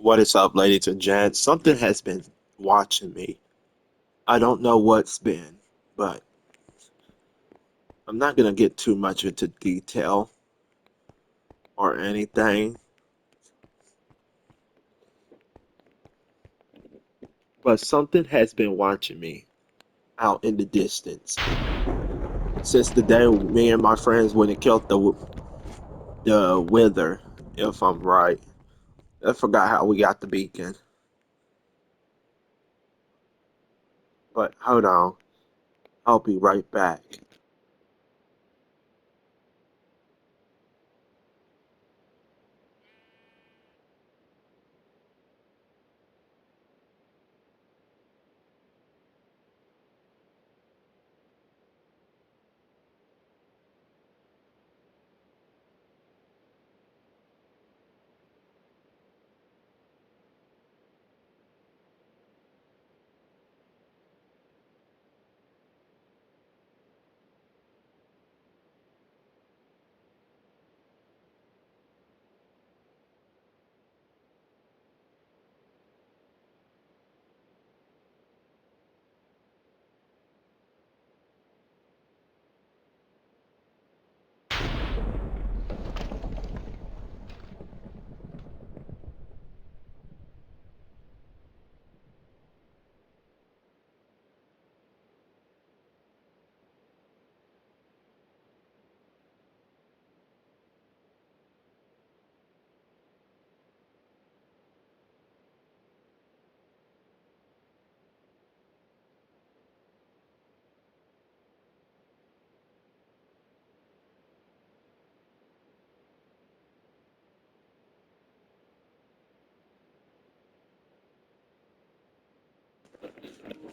What is up, ladies and gents? Something has been watching me. I don't know what's been, but I'm not going to get too much into detail or anything. But something has been watching me out in the distance since the day me and my friends went and killed the wither, if I'm right. I forgot how we got the beacon. But hold on, I'll be right back.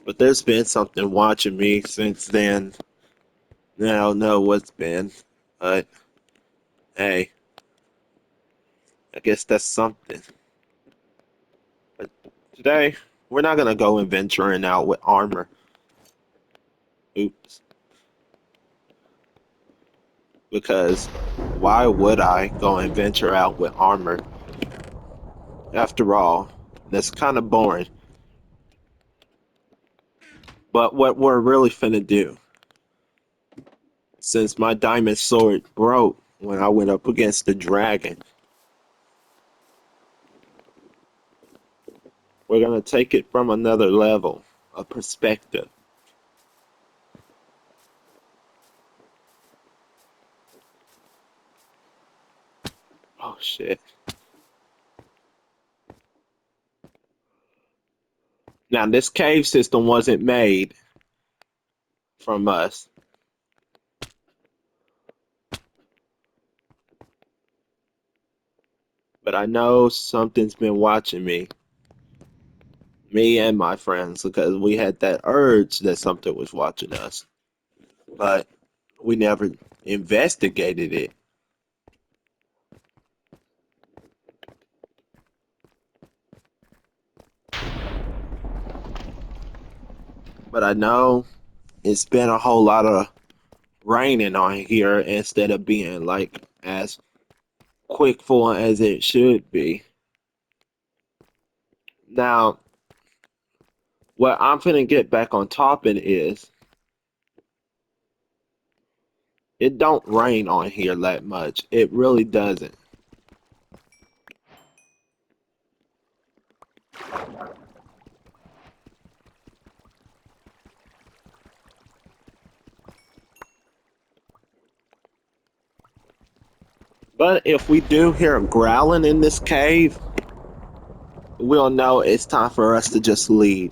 But there's been something watching me since then. I don't know what's been, but hey, I guess that's something. But today, we're not gonna go and venturing out with armor. Oops. Because why would I go and venture out with armor? After all, that's kind of boring. But what we're really finna do, since my diamond sword broke when I went up against the dragon, we're gonna take it from another level, a perspective. Oh shit. Now, this cave system wasn't made from us, but I know something's been watching me and my friends, because we had that urge that something was watching us, but we never investigated it. But I know it's been a whole lot of raining on here instead of being like as quick full as it should be. Now, what I'm finna get back on topping is it don't rain on here that much. It really doesn't. But if we do hear growling in this cave, we'll know it's time for us to just leave.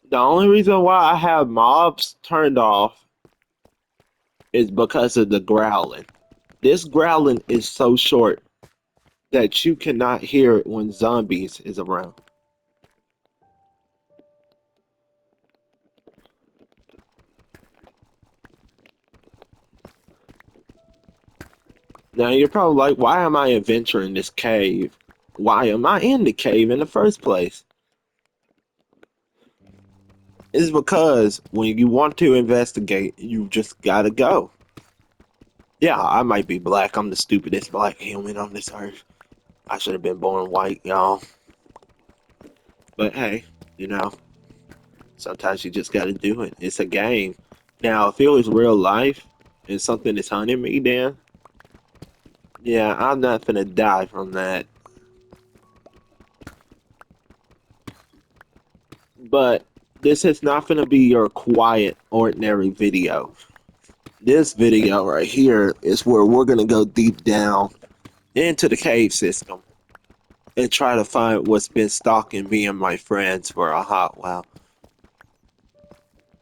The only reason why I have mobs turned off is because of the growling. This growling is so short that you cannot hear it when zombies is around. Now you're probably like, why am I adventuring this cave? Why am I in the cave in the first place? It's because when you want to investigate, you just gotta go. Yeah, I might be black. I'm the stupidest black human on this earth. I should have been born white, y'all. But hey, you know, sometimes you just gotta do it. It's a game. Now, if it was real life and something is hunting me, then yeah, I'm not gonna die from that. But this is not gonna be your quiet, ordinary video. This video right here is where we're gonna go deep down into the cave system and try to find what's been stalking me and my friends for a hot while.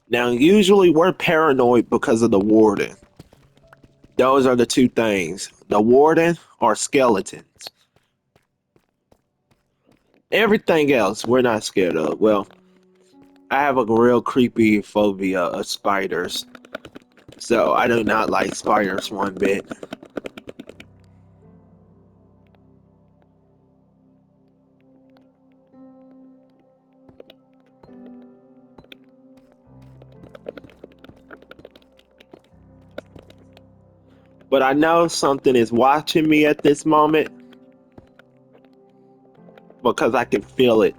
Now, usually we're paranoid because of the warden. Those are the two things. The warden or skeletons. Everything else we're not scared of. Well, I have a real creepy phobia of spiders. So I do not like spiders one bit. But I know something is watching me at this moment because I can feel it.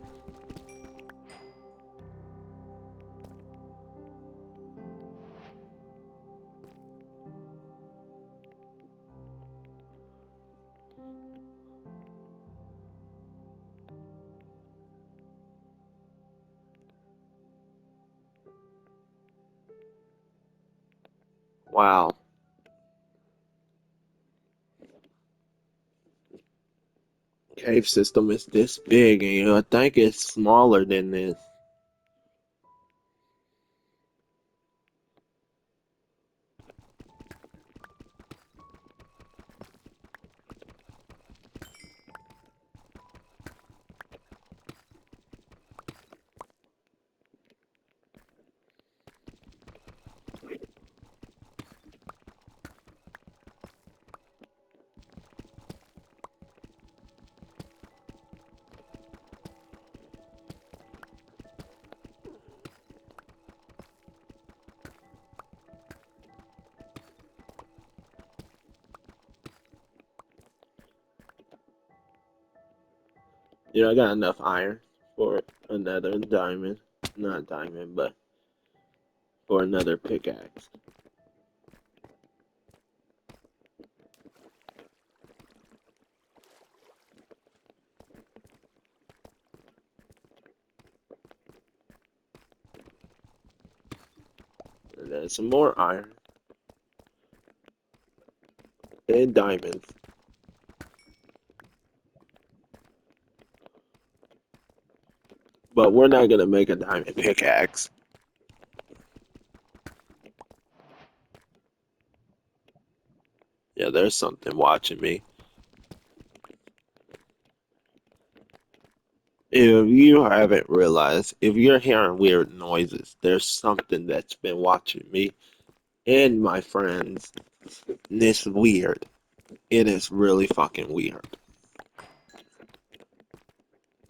Wow. Cave system is this big and I think it's smaller than this. You know, I got enough iron for another diamond. Not diamond, but for another pickaxe. And then some more iron and diamonds. But we're not gonna make a diamond pickaxe. Yeah, there's something watching me. If you haven't realized, if you're hearing weird noises, there's something that's been watching me and my friends. And it's weird. It is really fucking weird.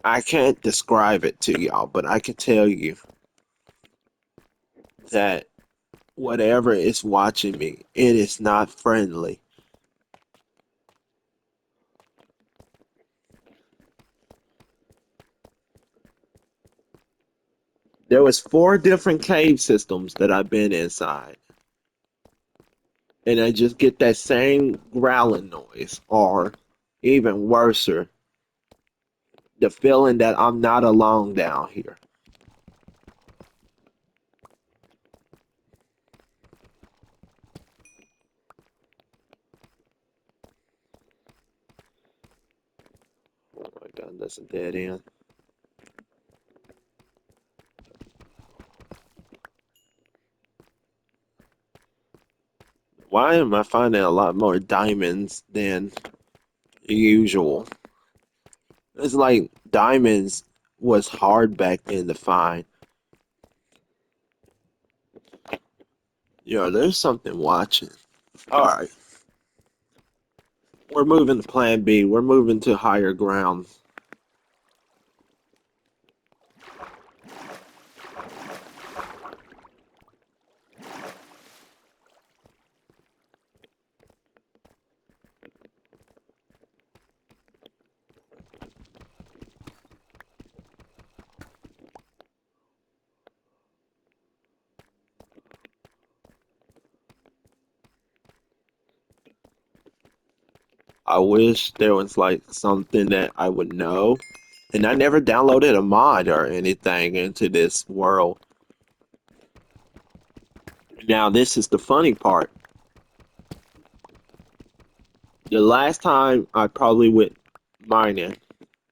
I can't describe it to y'all, but I can tell you that whatever is watching me, it is not friendly. There was four different cave systems that I've been inside, and I just get that same growling noise, or even worser, the feeling that I'm not alone down here. Oh my god, that's a dead end. Why am I finding a lot more diamonds than usual? It's like diamonds was hard back then to find. Yo, there's something watching. Alright, we're moving to plan B. We're moving to higher ground. I wish there was like something that I would know. And I never downloaded a mod or anything into this world. Now, this is the funny part. The last time I probably went mining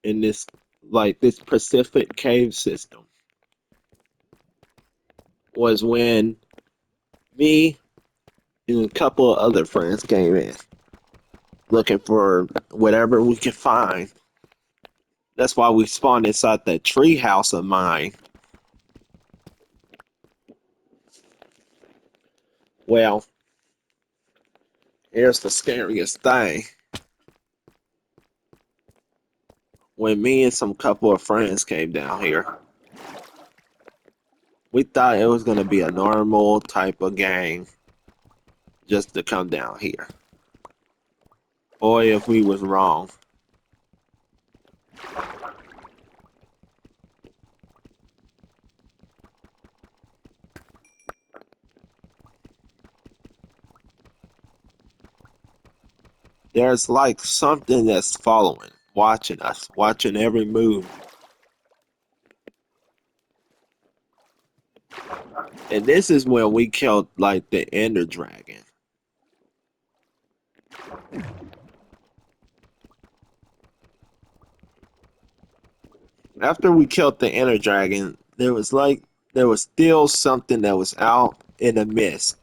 in this, like this Pacific cave system, was when me and a couple of other friends came in looking for whatever we could find. That's why we spawned inside that tree house of mine. Well, here's the scariest thing. When me and some couple of friends came down here, we thought it was gonna be a normal type of gang just to come down here. Boy, if we was wrong. There's like something that's following, watching us, watching every move. And this is when we killed like the Ender Dragon. After we killed the Ender Dragon, there was still something that was out in the mist.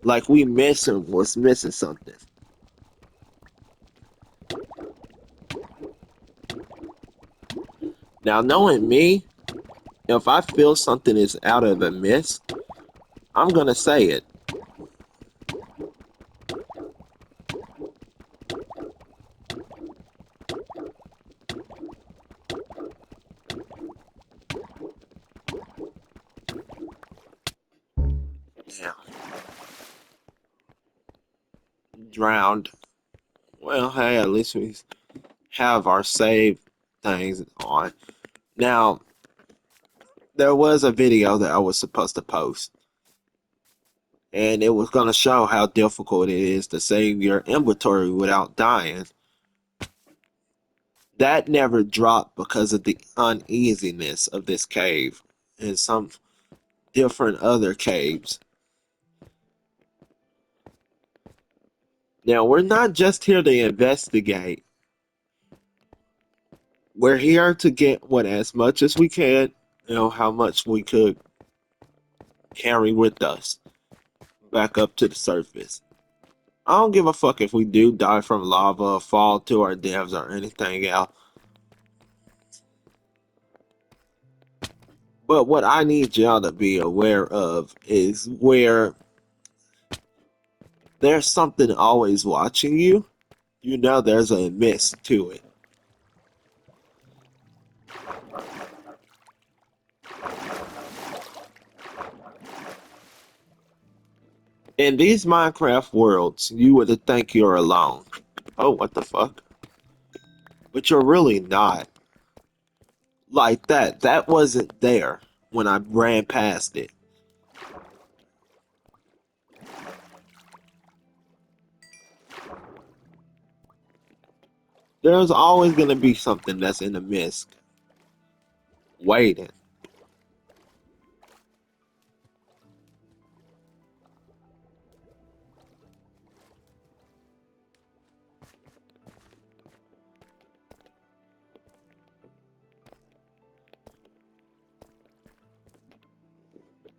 Like we was missing something. Now knowing me, if I feel something is out of the mist, I'm gonna say it. Yeah. Drowned. Well, hey, at least we have our save things on. Now, there was a video that I was supposed to post, and it was going to show how difficult it is to save your inventory without dying. That never dropped because of the uneasiness of this cave and some different other caves. Now, we're not just here to investigate. We're here to get what as much as we can, how much we could carry with us back up to the surface. I don't give a fuck if we do die from lava, fall to our deaths, or anything else. But what I need y'all to be aware of is where there's something always watching you, there's a miss to it. In these Minecraft worlds, you would think you're alone. Oh, what the fuck? But you're really not. Like that. That wasn't there when I ran past it. There's always going to be something that's in the mist waiting.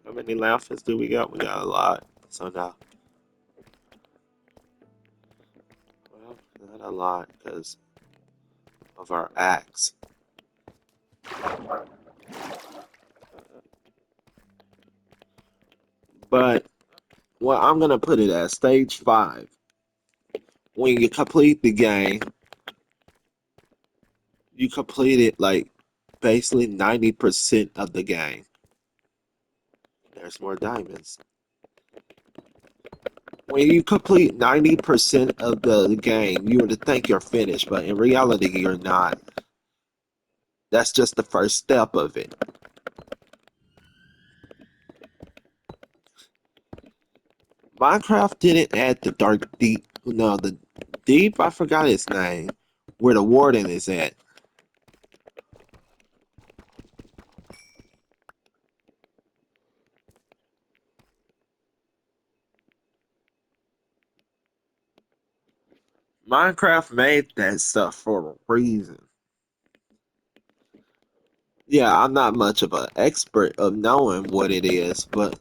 How many laughers do we got? We got a lot. So now, well, not a lot because of our axe. But well, I'm gonna put it as stage 5. When you complete the game, you complete it like basically 90% of the game. There's more diamonds. When you complete 90% of the game, you would think you're finished, but in reality, you're not. That's just the first step of it. Minecraft didn't add the dark deep, no, the Deep? I forgot his name. Where the warden is at. Minecraft made that stuff for a reason. Yeah, I'm not much of an expert of knowing what it is, but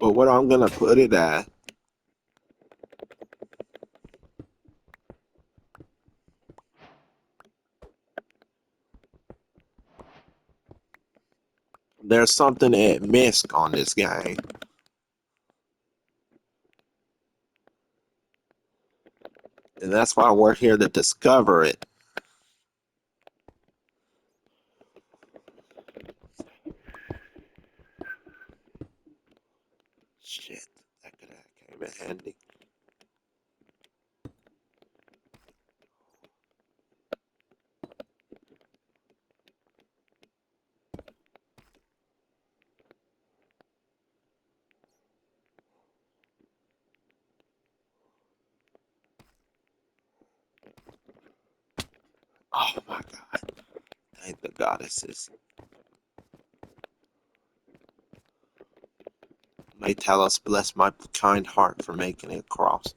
what I'm gonna put it at, there's something at Misk on this game, and that's why we're here to discover it. Shit, that could have came in handy. Oh my god, thank the goddesses. May Talos bless my kind heart for making it across.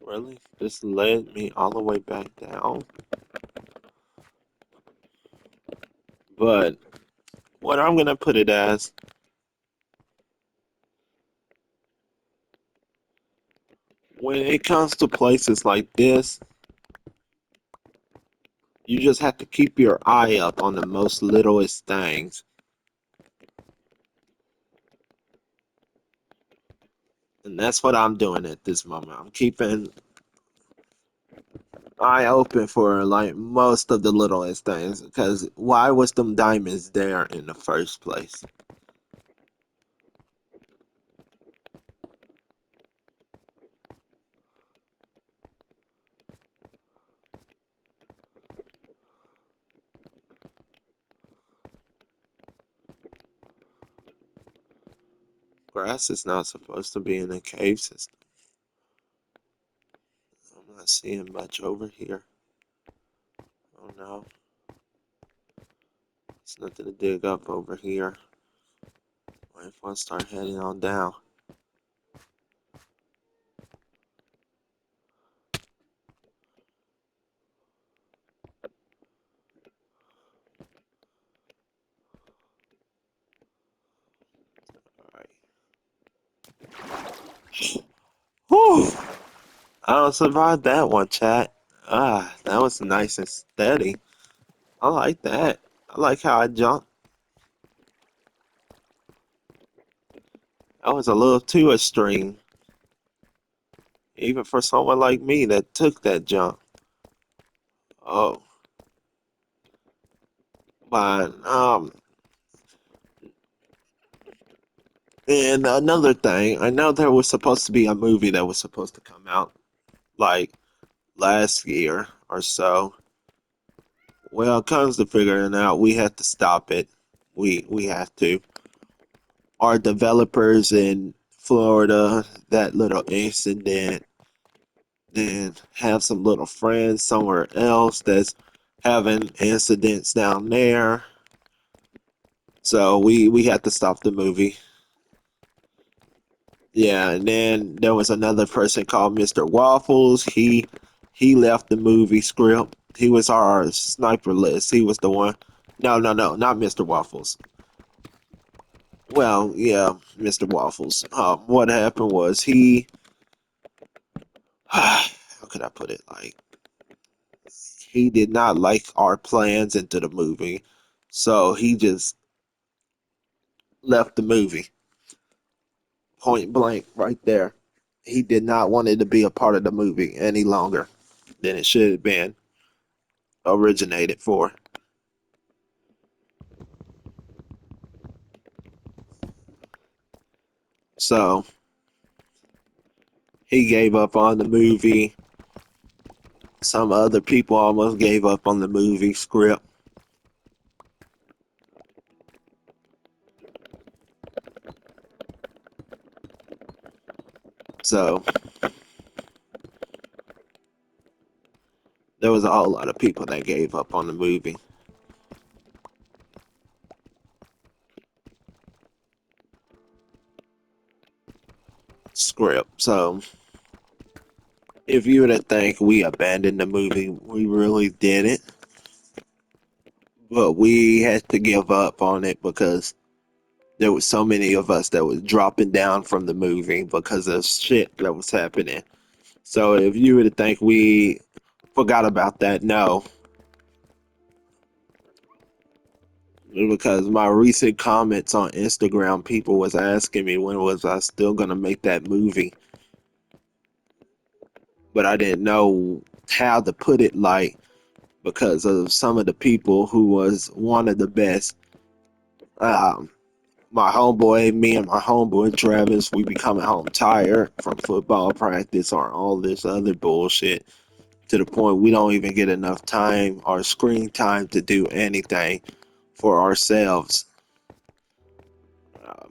Really? This led me all the way back down? But what I'm gonna put it as, when it comes to places like this, you just have to keep your eye up on the most littlest things. And that's what I'm doing at this moment. I'm keeping eye open for like most of the littlest things. Because why was them diamonds there in the first place? Grass is not supposed to be in a cave system. I'm not seeing much over here. Oh no. There's nothing to dig up over here. What if I start heading on down? Alright. Whew! I don't survive that one, chat. Ah, that was nice and steady. I like that. I like how I jumped. That was a little too extreme, even for someone like me that took that jump. Oh, but and another thing, I know there was supposed to be a movie that was supposed to come out like last year, or so. Well, it comes to figuring out, we have to stop it. We have to. Our developers in Florida, that little incident, then have some little friends somewhere else that's having incidents down there. So we had to stop the movie. Yeah, and then there was another person called Mr. Waffles. He left the movie script. He was our sniper list. He was the one. No, no, no, not Mr. Waffles. Well, yeah, Mr. Waffles. What happened was how could I put it? Like, he did not like our plans into the movie, so he just left the movie point blank right there. He did not want it to be a part of the movie any longer than it should have been originated for. So he gave up on the movie. Some other people almost gave up on the movie script. So there was a whole lot of people that gave up on the movie script. So if you were to think we abandoned the movie, we really didn't. But we had to give up on it because there was so many of us that was dropping down from the movie because of shit that was happening. So if you were to think we forgot about that, no, because my recent comments on Instagram, people was asking me when was I still gonna make that movie, but I didn't know how to put it like because of some of the people who was one of the best. Um, my homeboy, me and my homeboy Travis, we be coming home tired from football practice or all this other bullshit to the point we don't even get enough time or screen time to do anything for ourselves. Uh,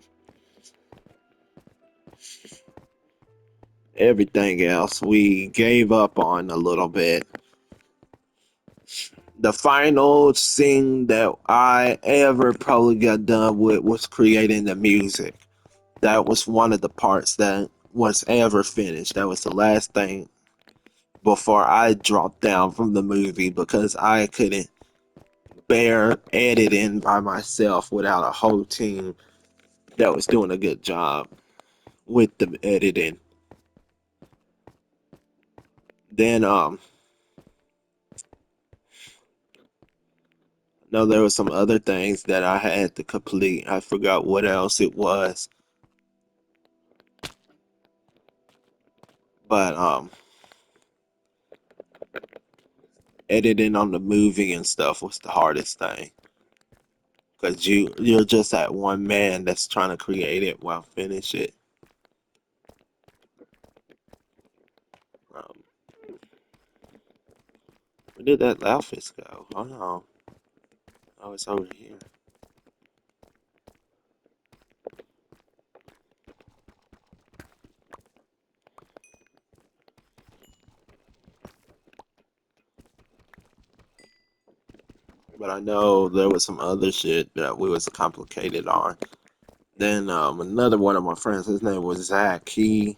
Everything else we gave up on a little bit. The final thing that I ever probably got done with was creating the music. That was one of the parts that was ever finished. That was the last thing before I dropped down from the movie because I couldn't bear editing by myself without a whole team that was doing a good job with the editing. Then no, there was some other things that I had to complete. I forgot what else it was. But editing on the movie and stuff was the hardest thing. Cause you're just that one man that's trying to create it while finish it. Um, where did that office go? Oh no, oh it's over here. But I know there was some other shit that we was complicated on. Then another one of my friends, his name was Zach. He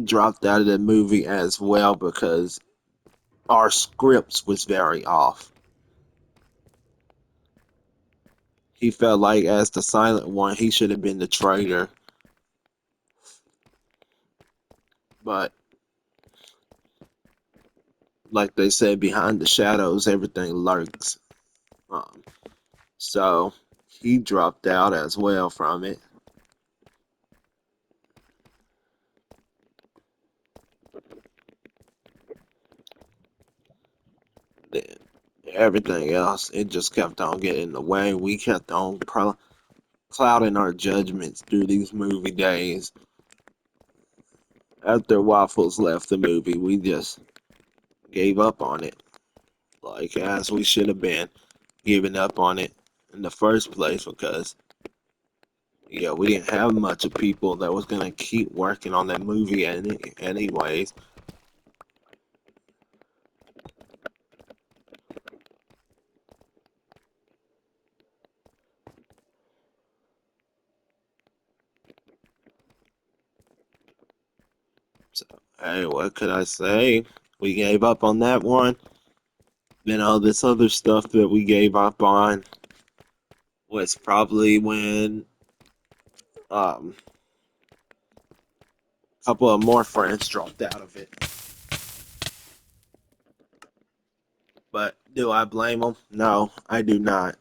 dropped out of the movie as well because our scripts was very off. He felt like as the silent one, he should have been the traitor. But like they said, behind the shadows, everything lurks. Um, so he dropped out as well from it. Then everything else, it just kept on getting in the way. We kept on clouding our judgments through these movie days. After Waffles left the movie, we just gave up on it. Like, as we should have been giving up on it in the first place because, yeah, we didn't have much of people that was going to keep working on that movie anyways. So, hey, what could I say? We gave up on that one. Then all this other stuff that we gave up on was probably when um, a couple of more friends dropped out of it. But do I blame them? No, I do not.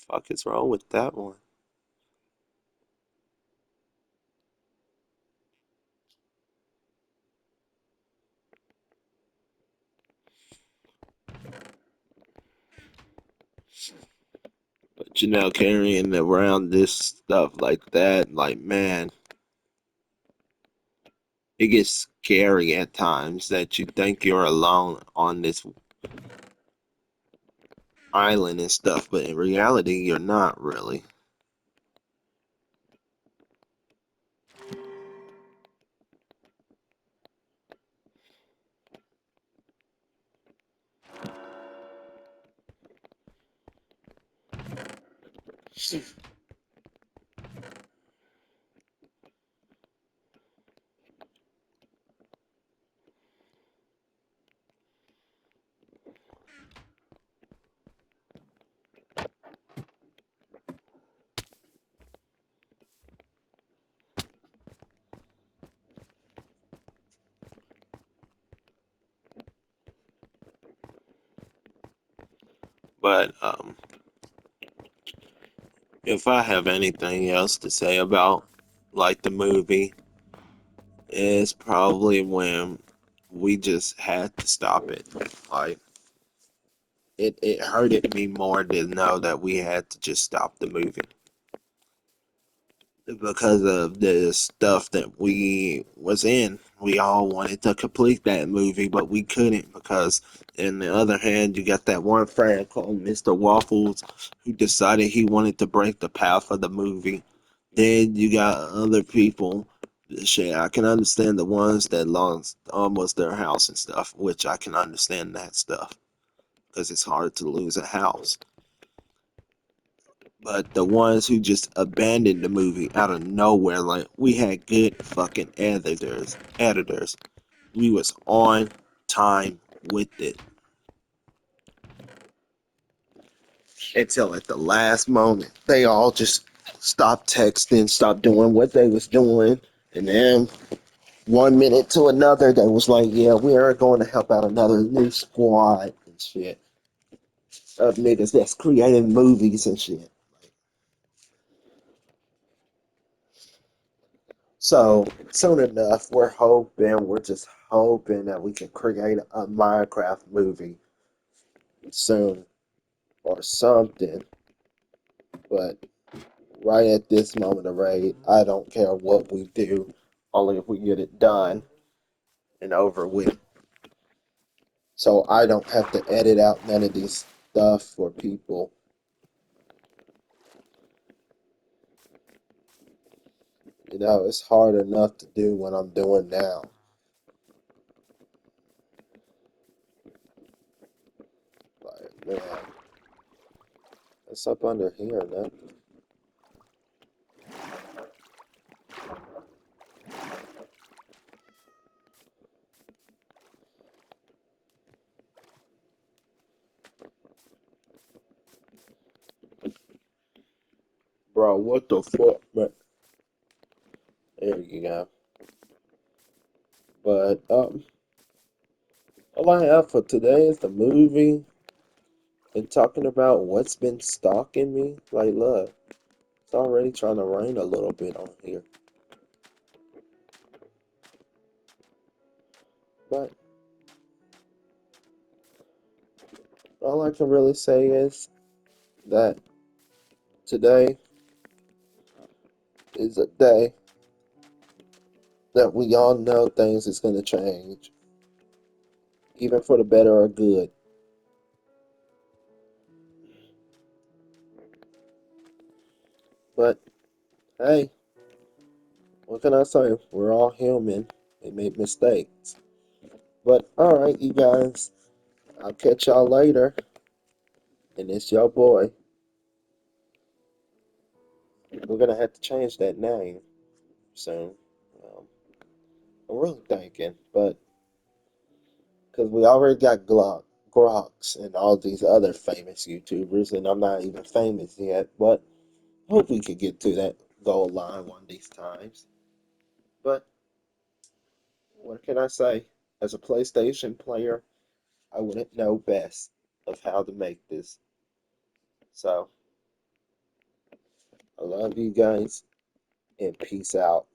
Fuck is wrong with that one? But carrying around this stuff like that, like, man, it gets scary at times that you think you're alone on this island and stuff, but in reality, you're not really. But if I have anything else to say about like the movie, it's probably when we just had to stop it. Like, it hurted me more to know that we had to just stop the movie because of the stuff that we was in. We all wanted to complete that movie, but we couldn't because, in the other hand, you got that one friend called Mr. Waffles who decided he wanted to break the path of the movie. Then you got other people. Shit, I can understand the ones that lost almost their house and stuff, which I can understand that stuff because it's hard to lose a house. But the ones who just abandoned the movie out of nowhere, like, we had good fucking editors. We was on time with it until at the last moment they all just stopped texting, stopped doing what they was doing, and then 1 minute to another they was like, "Yeah, we are going to help out another new squad and shit of niggas that's creating movies and shit." So soon enough, we're just hoping that we can create a Minecraft movie soon or something. But right at this moment of rate, I don't care what we do, only if we get it done and over with. So I don't have to edit out none of these stuff for people. It's hard enough to do what I'm doing now. Like, man, what's up under here, man? Bro, what the fuck, man? There you go. But all I have for today is the movie and talking about what's been stalking me. Like, look, it's already trying to rain a little bit on here. But all I can really say is that today is a day that we all know things is going to change, even for the better or good. But hey, what can I say? We're all human. We make mistakes. But alright, you guys, I'll catch y'all later. And it's your boy. We're gonna have to change that name soon. Um, I'm really thinking, but because we already got Groks, and all these other famous YouTubers, and I'm not even famous yet, but hope we could get to that goal line one of these times. But what can I say? As a PlayStation player, I wouldn't know best of how to make this. So I love you guys and peace out.